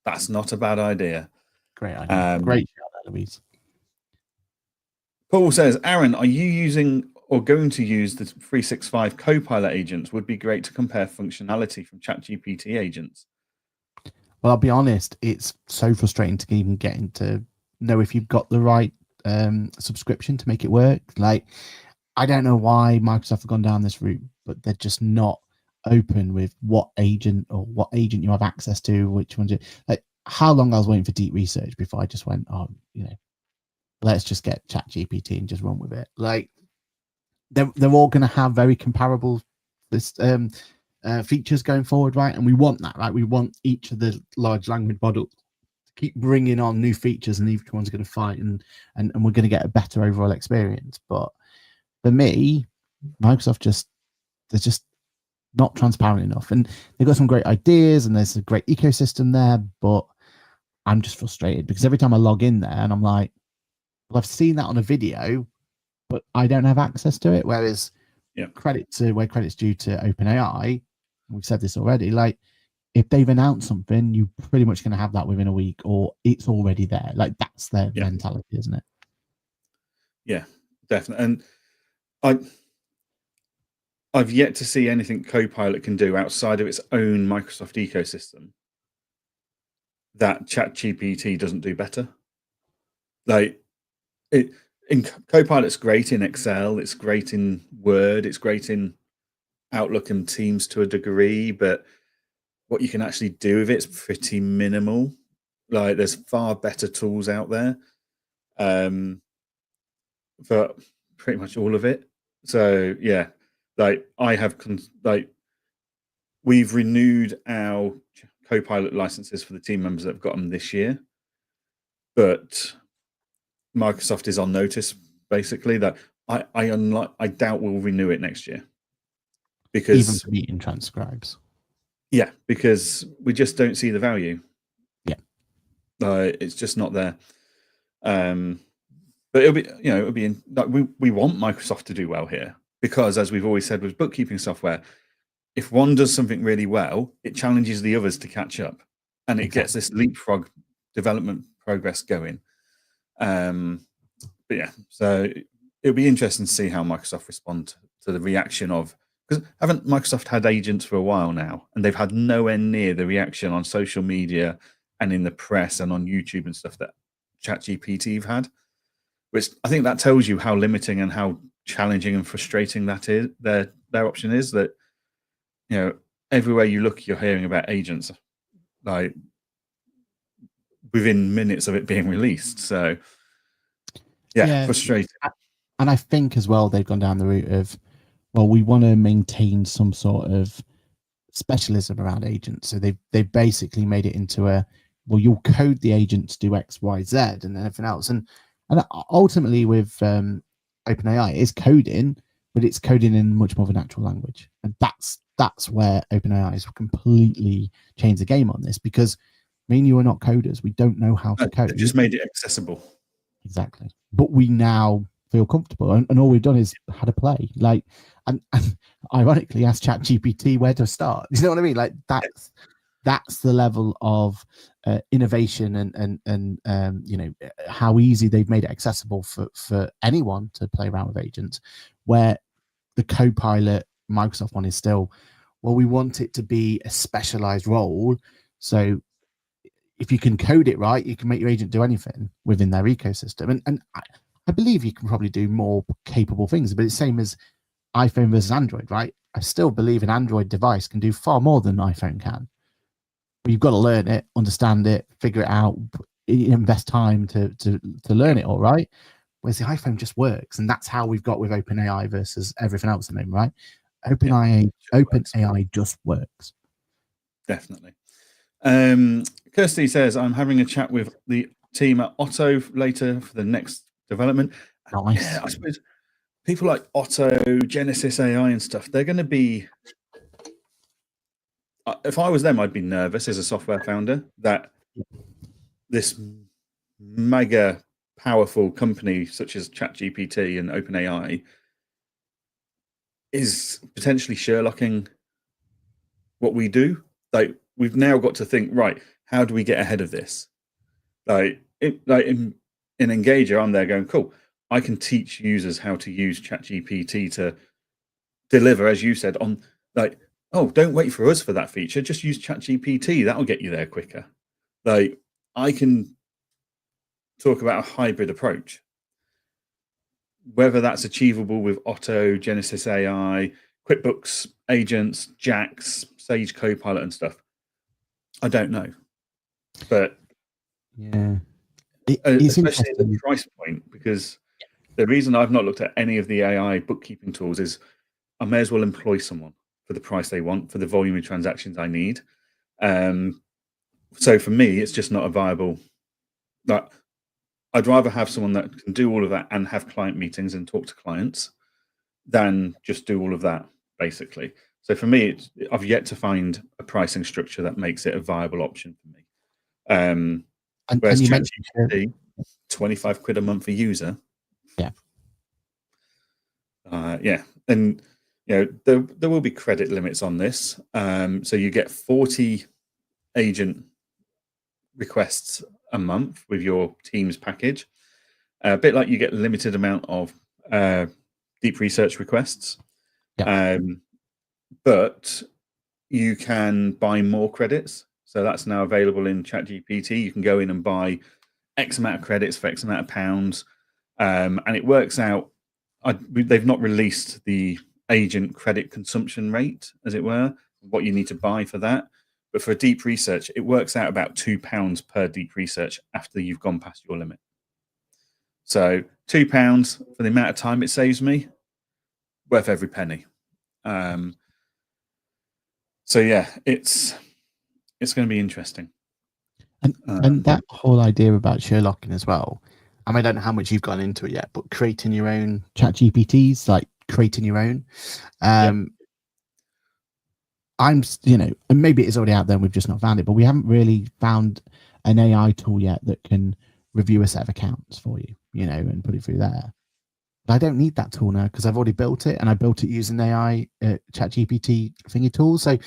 A: That's not a bad idea.
B: Great idea. Great shout, Louise.
A: Paul says, Aaron, are you using or going to use the 365 Copilot agents? Would be great to compare functionality from ChatGPT agents.
B: Well, I'll be honest, it's so frustrating to even get to know if you've got the right subscription to make it work. Like, I don't know why Microsoft have gone down this route, but they're just not open with what agent you have access to, which ones. Like, how long I was waiting for deep research before I just went, let's just get ChatGPT and just run with it. Like, they're all going to have very comparable features going forward, right? And we want that, right? We want each of the large language models to keep bringing on new features, and each one's going to fight, and we're going to get a better overall experience. But for me, Microsoft they're just not transparent enough, and they've got some great ideas, and there's a great ecosystem there, but I'm just frustrated because every time I log in there and I'm like, well, I've seen that on a video, but I don't have access to it. Whereas credit's due to OpenAI. We've said this already. Like, if they've announced something, you're pretty much going to have that within a week, or it's already there. Like, that's their mentality, isn't it?
A: Yeah, definitely. And I've yet to see anything Copilot can do outside of its own Microsoft ecosystem that ChatGPT doesn't do better. Like it in Copilot's great in Excel, it's great in Word, it's great in Outlook and Teams to a degree, but what you can actually do with it's pretty minimal. Like there's far better tools out there for pretty much all of it. So yeah, like I have like we've renewed our Copilot licenses for the team members that have got them this year, but Microsoft is on notice basically that I doubt we'll renew it next year because
B: even for meeting transcribes.
A: Yeah, because we just don't see the value.
B: Yeah,
A: it's just not there. But it'll be, it'll be like we want Microsoft to do well here because, as we've always said with bookkeeping software, if one does something really well, it challenges the others to catch up, and it gets this leapfrog development progress going. But yeah, so it'll be interesting to see how Microsoft respond to the reaction of, because haven't Microsoft had agents for a while now, and they've had nowhere near the reaction on social media and in the press and on YouTube and stuff that ChatGPT have had, which I think that tells you how limiting and how challenging and frustrating that is. Their option is that, everywhere you look, you're hearing about agents, like within minutes of it being released. So yeah. Frustrating.
B: And I think as well they've gone down the route of, well, we want to maintain some sort of specialism around agents. So they've basically made it into a, well, you'll code the agent to do X, Y, Z, and then everything else. And ultimately with OpenAI, it's coding, but it's coding in much more of a natural language. And that's where OpenAI has completely changed the game on this, because me and you are not coders. We don't know how to code.
A: They just made it accessible.
B: Exactly. But we now feel comfortable, and all we've done is had a play, like, and ironically asked ChatGPT where to start. You know what I mean? Like that's the level of innovation and how easy they've made it accessible for anyone to play around with agents, where the Copilot Microsoft one is still, well, we want it to be a specialized role. So if you can code it right, you can make your agent do anything within their ecosystem. And I believe you can probably do more capable things, but it's the same as iPhone versus Android, right? I still believe an Android device can do far more than an iPhone can. But you've got to learn it, understand it, figure it out, invest time to learn it all, right? Whereas the iPhone just works. And that's how we've got with OpenAI versus everything else at the moment, right? OpenAI just works.
A: Definitely. Kirsty says, I'm having a chat with the team at Otto later for the next development.
B: Nice.
A: Yeah, I suppose people like Otto, Genesis AI and stuff, they're going to be, if I was them, I'd be nervous as a software founder that this mega powerful company such as ChatGPT and OpenAI is potentially Sherlocking what we do. Like, we've now got to think, right, how do we get ahead of this? Like in Engager, I'm there going, cool, I can teach users how to use ChatGPT to deliver, as you said, on like, oh, don't wait for us for that feature, just use ChatGPT, that'll get you there quicker. Like, I can talk about a hybrid approach. Whether that's achievable with Otto, Genesis AI, QuickBooks agents, Jax, Sage Copilot and stuff, I don't know. But
B: yeah,
A: especially at the price point, because the reason I've not looked at any of the AI bookkeeping tools is I may as well employ someone for the price they want, for the volume of transactions I need. So for me, it's just not a viable. Like, I'd rather have someone that can do all of that and have client meetings and talk to clients than just do all of that, basically. So for me, I've yet to find a pricing structure that makes it a viable option for me. Whereas
B: you
A: ChatGPT, 25 quid a month a user.
B: Yeah.
A: Yeah. And there will be credit limits on this. So you get 40 agent requests a month with your Teams package. A bit like you get a limited amount of deep research requests.
B: Yeah.
A: But you can buy more credits. So that's now available in ChatGPT. You can go in and buy X amount of credits for X amount of pounds, and it works out. They've not released the agent credit consumption rate, as it were, what you need to buy for that. But for a deep research, it works out about £2 per deep research after you've gone past your limit. So £2 for the amount of time it saves me, worth every penny. So yeah, it's going to be interesting.
B: And that whole idea about Sherlocking as well. I mean, I don't know how much you've gone into it yet, but creating your own chat GPTs, like creating your own. I'm, and maybe it's already out there and we've just not found it, but we haven't really found an AI tool yet that can review a set of accounts for you, and put it through there. But I don't need that tool now because I've already built it, and I built it using AI chat GPT thingy tools. So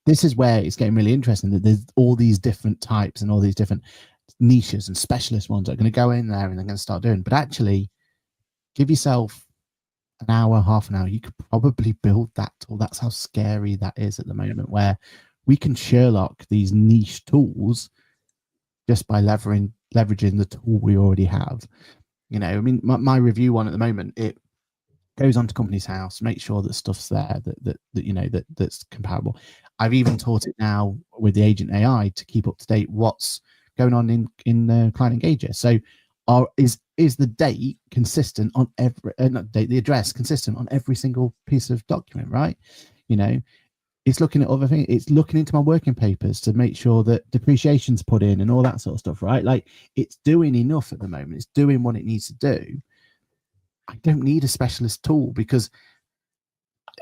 B: this is where it's getting really interesting, that there's all these different types and all these different niches and specialist ones that are going to go in there and they're going to start doing. But actually, give yourself an hour, half an hour, you could probably build that tool. That's how scary that is at the moment, where we can Sherlock these niche tools just by leveraging the tool we already have. I mean, my review one at the moment, it goes onto Company's House, make sure that stuff's there that's comparable. I've even taught it now with the agent AI to keep up to date what's going on in the client engager. So is the date consistent on every the address consistent on every single piece of document, right? It's looking at other things. It's looking into my working papers to make sure that depreciation's put in and all that sort of stuff, right? Like, it's doing enough at the moment. It's doing what it needs to do. I don't need a specialist tool because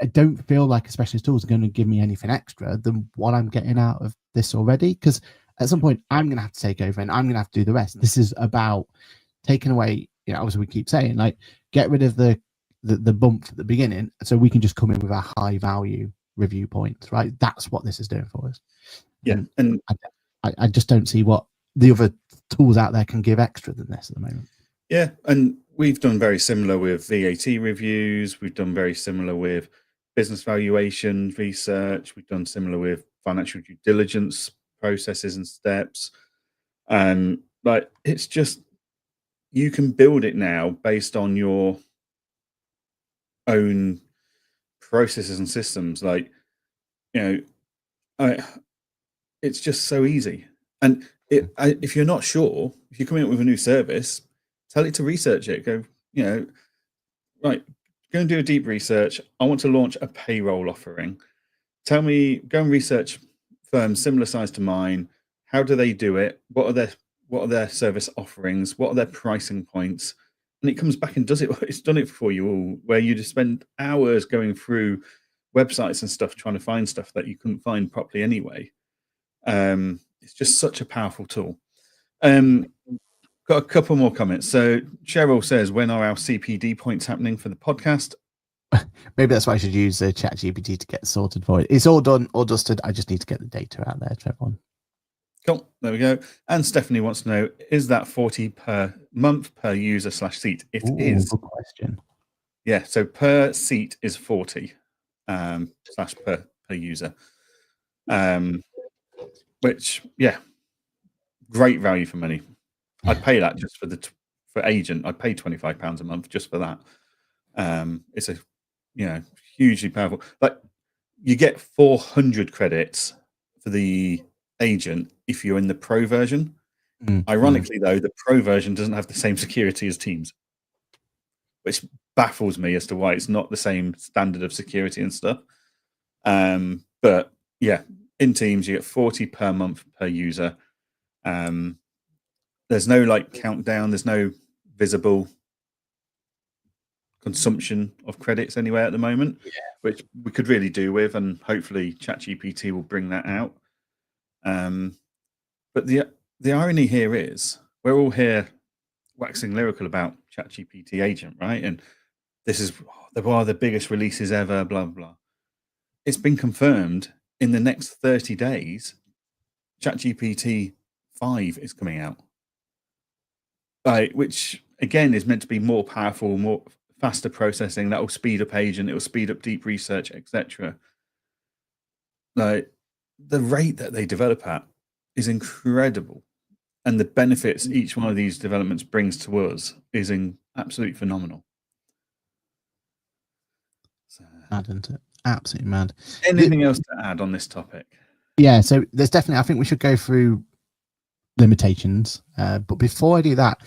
B: I don't feel like a specialist tool is going to give me anything extra than what I'm getting out of this already. Because at some point, I'm going to have to take over and I'm going to have to do the rest. This is about taking away, as we keep saying, like, get rid of the bump at the beginning so we can just come in with our high value review points, right? That's what this is doing for us.
A: Yeah. And
B: I just don't see what the other tools out there can give extra than this at the moment.
A: Yeah. And we've done very similar with VAT reviews. We've done very similar with business valuation research. We've done similar with financial due diligence processes and steps. Like, it's just, you can build it now based on your own processes and systems. Like, it's just so easy. And if you're not sure, if you're coming up with a new service, tell it to research it. Go, right, go and do a deep research. I want to launch a payroll offering. Tell me, go and research firms similar size to mine. How do they do it? What are their service offerings? What are their pricing points? And it comes back and does it. It's done it for you all, where you just spend hours going through websites and stuff trying to find stuff that you couldn't find properly anyway. It's just such a powerful tool. Got a couple more comments. So Cheryl says, when are our CPD points happening for the podcast?
B: Maybe that's why I should use chat GPT to get sorted for it. It's all done, all dusted. I just need to get the data out there to everyone.
A: Cool. There we go. And Stephanie wants to know, is that 40 per month per user / seat? It is.
B: Good question.
A: Yeah. So per seat is 40 / per user. Which, yeah, great value for money. I'd pay that just for agent. I'd pay £25 a month just for that. It's a hugely powerful. Like, you get 400 credits for the agent if you're in the pro version. Ironically, though, the pro version doesn't have the same security as Teams, which baffles me as to why it's not the same standard of security and stuff. But yeah, in Teams you get 40 per month per user. There's no countdown. There's no visible consumption of credits anywhere at the moment, which we could really do with, and hopefully ChatGPT will bring that out. But the irony here is we're all here waxing lyrical about ChatGPT agent, right? And this is one of the biggest releases ever, blah, blah. It's been confirmed in the next 30 days, ChatGPT 5 is coming out. Which again is meant to be more powerful, more faster processing. That will speed up agent, it will speed up deep research, etc. Like, the rate that they develop at is incredible. and the benefits each one of these developments brings to us is absolutely phenomenal. So,
B: mad, isn't it? Absolutely mad.
A: Anything else to add on this topic?
B: Yeah, so there's definitely, I think we should go through limitations. But before I do that,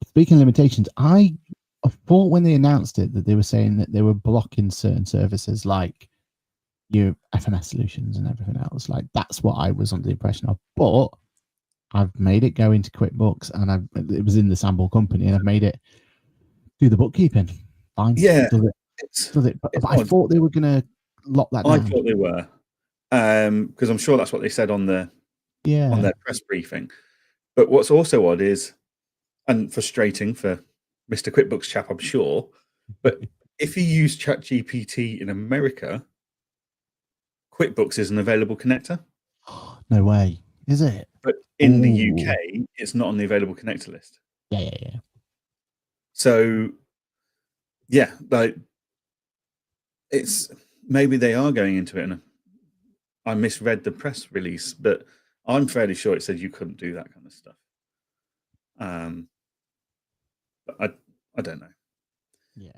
B: speaking of limitations, I thought when they announced it that they were saying that they were blocking certain services like your FMS solutions and everything else. Like that's what I was under the impression of. But I've made it go into QuickBooks, and it was in the sample company, and I've made it do the bookkeeping. Fine.
A: Yeah.
B: Does it. But I thought they were going to lock that down.
A: I thought they were. Because I'm sure that's what they said on their press briefing. But what's also odd is, and frustrating for Mr. QuickBooks chap, I'm sure, but if you use ChatGPT in America, QuickBooks is an available connector.
B: No way, is it?
A: But in the UK, it's not on the available connector list.
B: Yeah.
A: So, yeah, like it's maybe they are going into it, and I misread the press release, but I'm fairly sure it said you couldn't do that kind of stuff. But I don't know.
B: Yeah.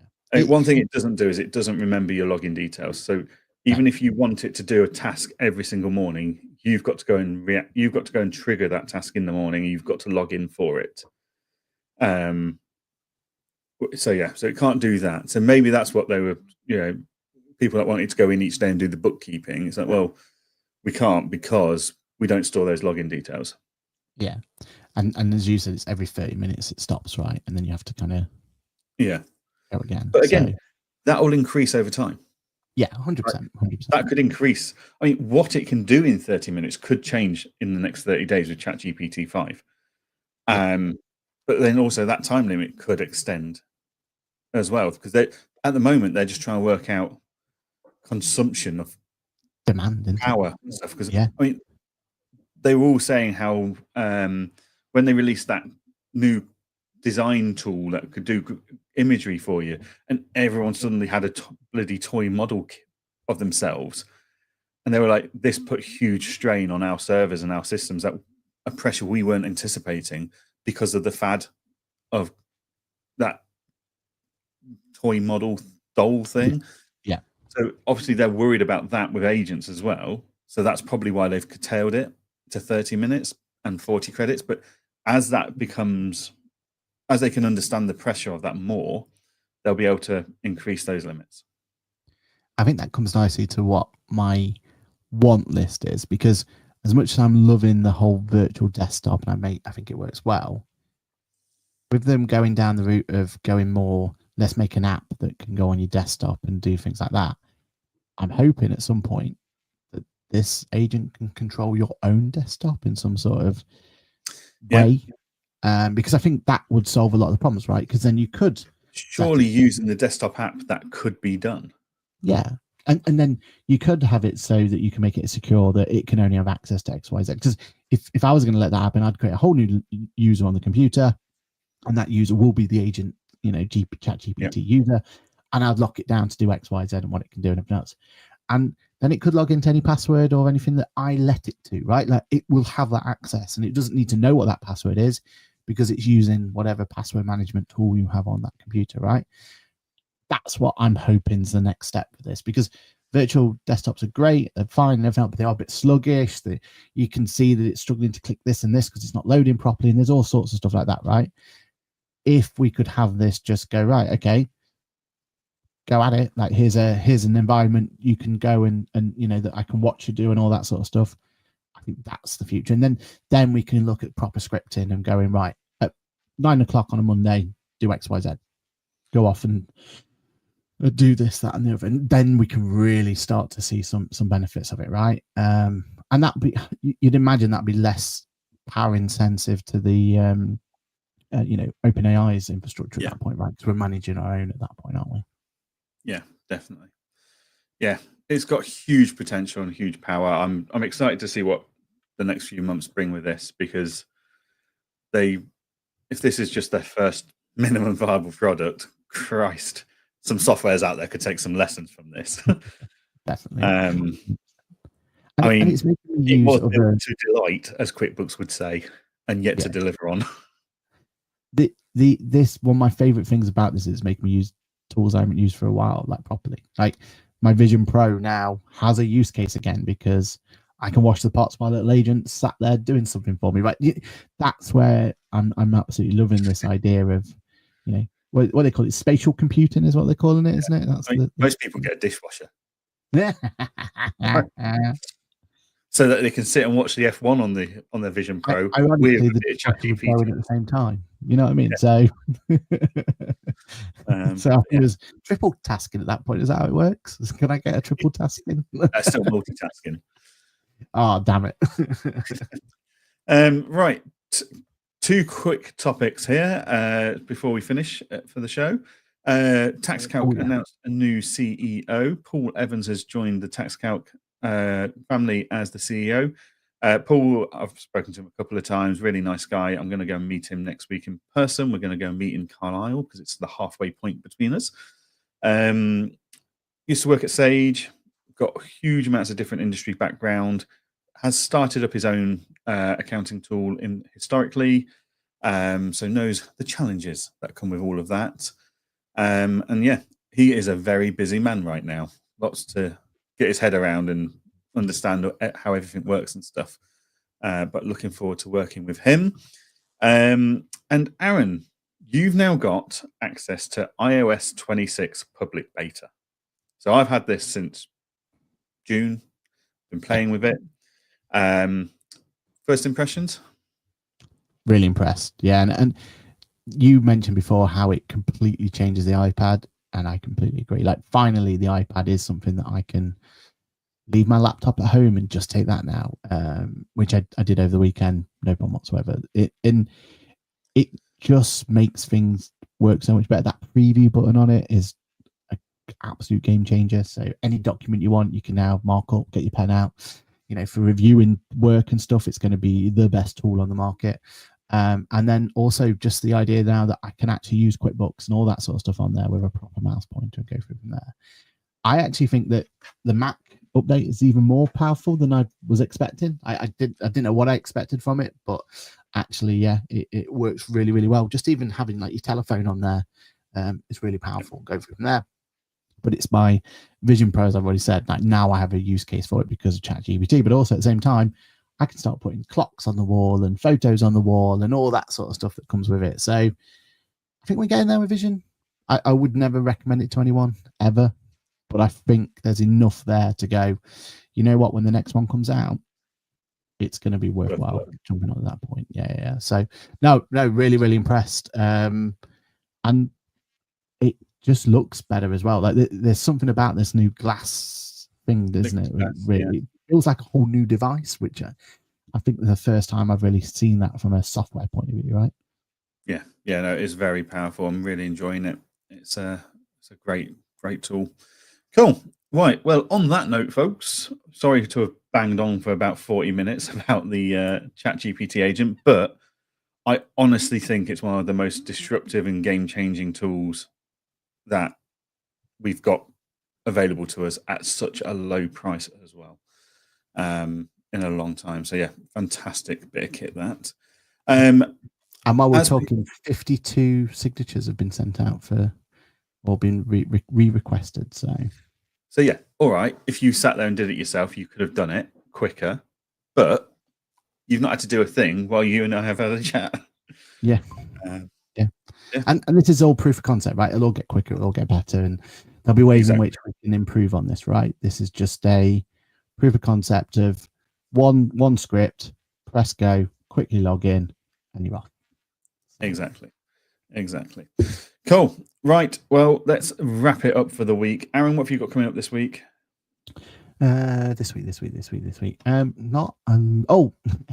A: One thing it doesn't do is it doesn't remember your login details. So even if you want it to do a task every single morning, you've got to go and you've got to go and trigger that task in the morning. You've got to log in for it. So it can't do that. So maybe that's what they were, people that wanted to go in each day and do the bookkeeping. It's like, well, we can't because we don't store those login details.
B: Yeah. And as you said, it's every 30 minutes it stops, right? And then you have to kind of go again.
A: But again, that will increase over time.
B: Yeah, 100%.
A: That could increase. I mean, what it can do in 30 minutes could change in the next 30 days with ChatGPT 5. But then also that time limit could extend as well, because at the moment they're just trying to work out consumption of
B: demand and
A: power and stuff. Because I mean, they were all saying how when they released that new design tool that could do imagery for you, and everyone suddenly had a bloody toy model of themselves, and they were like, this put huge strain on our servers and our systems, that a pressure we weren't anticipating because of the fad of that toy model doll thing.
B: Yeah.
A: So obviously they're worried about that with agents as well. So that's probably why they've curtailed it to 30 minutes and 40 credits. But as they can understand the pressure of that more, they'll be able to increase those limits.
B: I think that comes nicely to what my want list is, because as much as I'm loving the whole virtual desktop, and I think it works well, with them going down the route of going more, let's make an app that can go on your desktop and do things like that. I'm hoping at some point that this agent can control your own desktop in some sort of way. Because I think that would solve a lot of the problems, right? Because then you could
A: surely using the desktop app that could be done.
B: Yeah. And then you could have it so that you can make it secure that it can only have access to XYZ. Because if I was going to let that happen, I'd create a whole new user on the computer, and that user will be the agent, ChatGPT user, and I'd lock it down to do XYZ and what it can do and everything else. And then it could log into any password or anything that I let it to, right? Like it will have that access, and it doesn't need to know what that password is because it's using whatever password management tool you have on that computer, right? That's what I'm hoping is the next step for this, because virtual desktops are great, they're fine and everything, but they are a bit sluggish. You can see that it's struggling to click this and this because it's not loading properly, and there's all sorts of stuff like that, right? If we could have this just go, right, okay, go at it. Like here's an environment you can go and that I can watch you do and all that sort of stuff. I think that's the future. And then we can look at proper scripting and going, right, at 9 o'clock on a Monday, do XYZ. Go off and do this, that, and the other. And then we can really start to see some benefits of it, right? And you'd imagine that'd be less power intensive to the OpenAI's infrastructure at that point, right? Because we're managing our own at that point, aren't we?
A: Yeah, definitely. Yeah, it's got huge potential and huge power. I'm excited to see what the next few months bring with this, because if this is just their first minimum viable product, Christ, some softwares out there could take some lessons from this.
B: Definitely.
A: I mean, it was built to delight, as QuickBooks would say. and yet to deliver on.
B: This one of my favorite things about this is making me use tools I haven't used for a while, like properly. Like my Vision Pro now has a use case again because I can wash the pots while little agent sat there doing something for me. Right, that's where I'm absolutely loving this idea of, what they call it, spatial computing is what they're calling it, isn't it? That's
A: most people get a dishwasher.
B: Yeah.
A: So that they can sit and watch the F1 on their Vision Pro.
B: Ironically, the dishwasher was going at the same time. You know what I mean? Yeah. So I think it was triple tasking at that point. Is that how it works? Can I get a triple tasking?
A: That's still multitasking.
B: Oh, damn it.
A: Right. Two quick topics here before we finish for the show. TaxCalc announced a new CEO. Paul Evans has joined the TaxCalc family as the CEO. Paul, I've spoken to him a couple of times. Really nice guy. I'm going to go and meet him next week in person. We're going to go and meet in Carlisle because it's the halfway point between us. Used to work at Sage, got huge amounts of different industry background, has started up his own accounting tool historically, so knows the challenges that come with all of that. And yeah, he is a very busy man right now. Lots to get his head around and understand how everything works and stuff. But looking forward to working with him. And Aaron, you've now got access to iOS 26 public beta. So I've had this since June, been playing with it. First impressions?
B: Really impressed. Yeah. And you mentioned before how it completely changes the iPad. And I completely agree. Like, finally, the iPad is something that I can leave my laptop at home and just take that now, which I did over the weekend, no problem whatsoever. It just makes things work so much better. That preview button on it is an absolute game changer. So any document you want, you can now mark up, get your pen out. For reviewing work and stuff, it's going to be the best tool on the market. And then also just the idea now that I can actually use QuickBooks and all that sort of stuff on there with a proper mouse pointer and go through from there. I actually think that the Mac update is even more powerful than I was expecting. I didn't know what I expected from it, but actually, yeah, it works really, really well. Just even having like your telephone on there is really powerful. Go through from there. But it's my Vision Pro, as I've already said. Like, now I have a use case for it because of ChatGPT, but also at the same time, I can start putting clocks on the wall and photos on the wall and all that sort of stuff that comes with it. So I think we're getting there with Vision. I would never recommend it to anyone ever, but I think there's enough there to go, you know what, when the next one comes out, it's going to be worthwhile jumping on at that point. Yeah. So no, really, really impressed. And it just looks better as well. Like, there's something about this new glass thing, isn't it? It feels like a whole new device, which I think the first time I've really seen that from a software point of view, right?
A: Yeah, no, it's very powerful. I'm really enjoying it. It's a great tool. Cool. Right. Well, on that note, folks, sorry to have banged on for about 40 minutes about the ChatGPT agent, but I honestly think it's one of the most disruptive and game-changing tools that we've got available to us at such a low price as well, in a long time. So yeah, fantastic bit of kit that.
B: And while we're talking, 52 signatures have been sent out for, or been re-requested. So
A: yeah, all right. If you sat there and did it yourself, you could have done it quicker, but you've not had to do a thing while you and I have had a chat.
B: Yeah. Yeah. And this is all proof of concept, right? It'll all get quicker, it'll all get better, and there'll be ways in which we can improve on this, right? This is just a proof of concept of one script, press go, quickly log in, and you're off.
A: Exactly. Cool. Right. Well, let's wrap it up for the week. Aaron, what have you got coming up this week?
B: This week.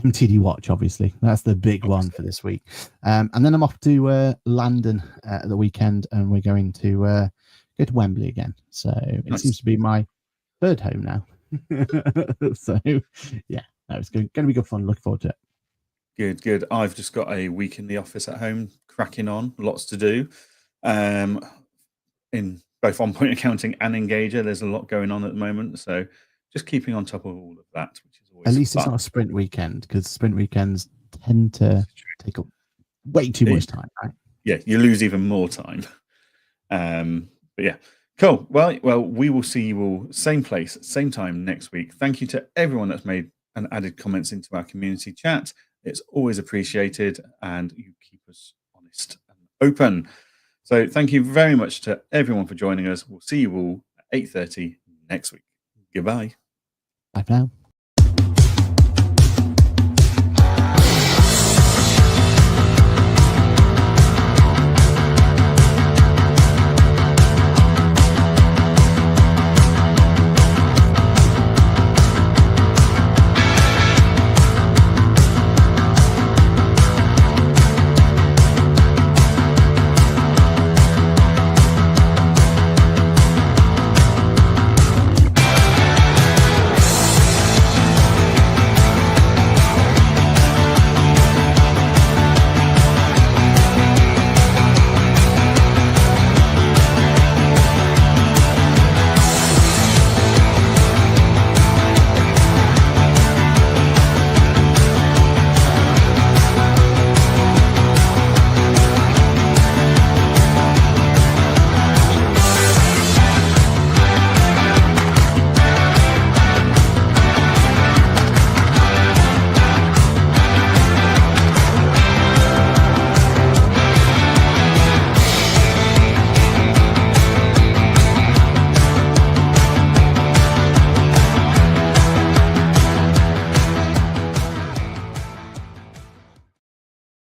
B: MTD Watch, obviously. That's the big one for this week. And then I'm off to London at the weekend, and we're going to go to Wembley again. So it seems to be my third home now. So yeah, it's going to be good fun. Looking forward to it.
A: Good. I've just got a week in the office at home, cracking on, lots to do. In both on-point accounting and Engager, there's a lot going on at the moment. So just keeping on top of all of that, which is always
B: at least
A: fun.
B: It's not a sprint weekend, because sprint weekends tend to take up way too much time, right?
A: Yeah, you lose even more time. But yeah, cool. Well, we will see you all same place, same time next week. Thank you to everyone that's made and added comments into our community chat. It's always appreciated, and you keep us honest and open. So thank you very much to everyone for joining us. We'll see you all at 8:30 next week. Goodbye.
B: Bye for now.